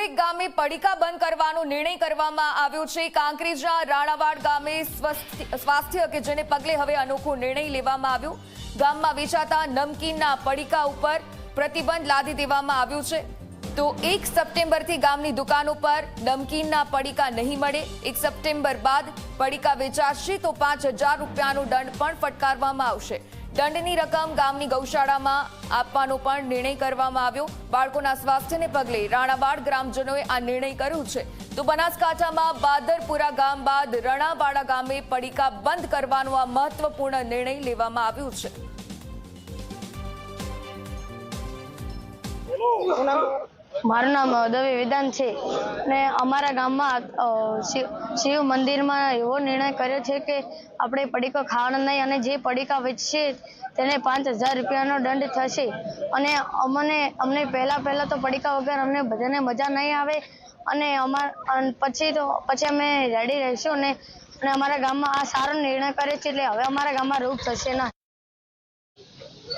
એક ગામે પડીકા બંધ કરવાનો નિર્ણય કરવામાં આવ્યો છે। કાંકરેજના રાણાવાડ ગામે સ્વાસ્થ્ય કે જેને પગલે હવે અનોખો નિર્ણય લેવામાં આવ્યો। ગામમાં વેચાતા નમકીનના પડીકા ઉપર પ્રતિબંધ લાદી દેવામાં આવ્યો છે। તો 1 સપ્ટેમ્બરથી ગામની દુકાનો પર નમકીનના પડીકા નહીં મળે। 1 સપ્ટેમ્બર બાદ પડીકા વેચાશે તો 5000 રૂપિયાનો દંડ પણ ફટકારવામાં આવશે। દંડની રકમ ગામની ગૌશાળામાં આપવાનો પણ નિર્ણય કરવામાં આવ્યો। બાળકોના સ્વાસ્થ્યને પગલે રાણાવાડ ગ્રામજનોએ આ નિર્ણય કર્યો છે। તો બનાસકાંઠામાં બાદરપુરા ગામ બાદ રણાવાડા ગામે પડીકા બંધ કરવાનો આ મહત્વપૂર્ણ નિર્ણય લેવામાં આવ્યો છે। મારું નામ દવે વેદાંત છે ને અમારા ગામમાં શિવ મંદિરમાં એવો નિર્ણય કર્યો છે કે આપણે પડીકો ખાવાનો નહીં અને જે પડીકા વેચશે તેને 5000 રૂપિયાનો દંડ થશે। અને અમને પહેલા તો પડીકા વગર અમને બધાને મજા નહીં આવે અને પછી અમે રેડી રહીશું અને અમારા ગામમાં આ સારો નિર્ણય કર્યો છે એટલે હવે અમારા ગામમાં રોગ થશે ના।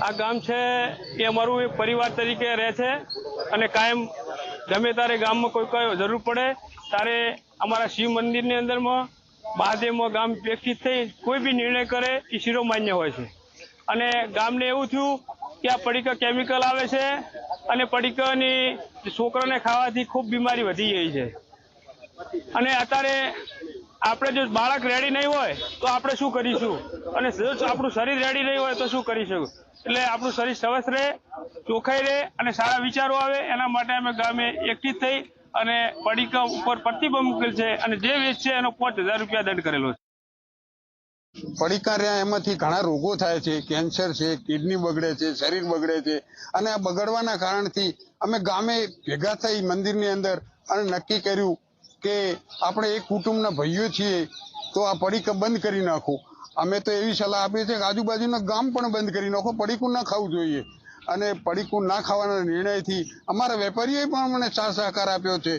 આ ગામ છે એ અમારું એક પરિવાર તરીકે રહે છે અને કાયમ ગમે ત્યારે ગામમાં કોઈ જરૂર પડે ત્યારે અમારા શિવ મંદિરની અંદરમાં મહાદેવમાં ગામ એકઠી થઈ કોઈ બી નિર્ણય કરે એ શિરોમાન્ય હોય છે। અને ગામને એવું થયું કે આ પડીકા કેમિકલ આવે છે અને પડીકાની છોકરાને ખાવાથી ખૂબ બીમારી વધી ગઈ છે। અને અત્યારે આપણે જો બાળક રેડી નહીં હોય તો આપણે શું કરીશું અને જો આપણું શરીર રેડી નહીં હોય તો શું કરીશું। એટલે આપણું શરીર સ્વસ્થ રહે, ચોખ્ખાઈ રહે અને સારા વિચારો આવે એના માટે અમે ગામે એકઠી થઈ અને પડીકા ઉપર પ્રતિબંધ મૂકેલ છે અને જે વેચશે એનો 5000 રૂપિયા દંડ કરેલો છે। પડીકા રહ્યા એમાંથી ઘણા રોગો થાય છે, કેન્સર છે, કિડની બગડે છે, શરીર બગડે છે અને આ બગડવાના કારણથી અમે ગામે ભેગા થઈ મંદિરની અંદર અને નક્કી કર્યું કે આપણે એક કુટુંબના ભાઈઓ છીએ તો આ પડીકા બંધ કરી નાખો। અમે તો એવી સલાહ આપીએ છીએ કે આજુબાજુના ગામ પણ બંધ કરી નાખો, પડીકું ના ખાવું જોઈએ। અને પડીકું ના ખાવાના નિર્ણયથી અમારા વેપારીઓએ પણ અમને સાથ સહકાર આપ્યો છે।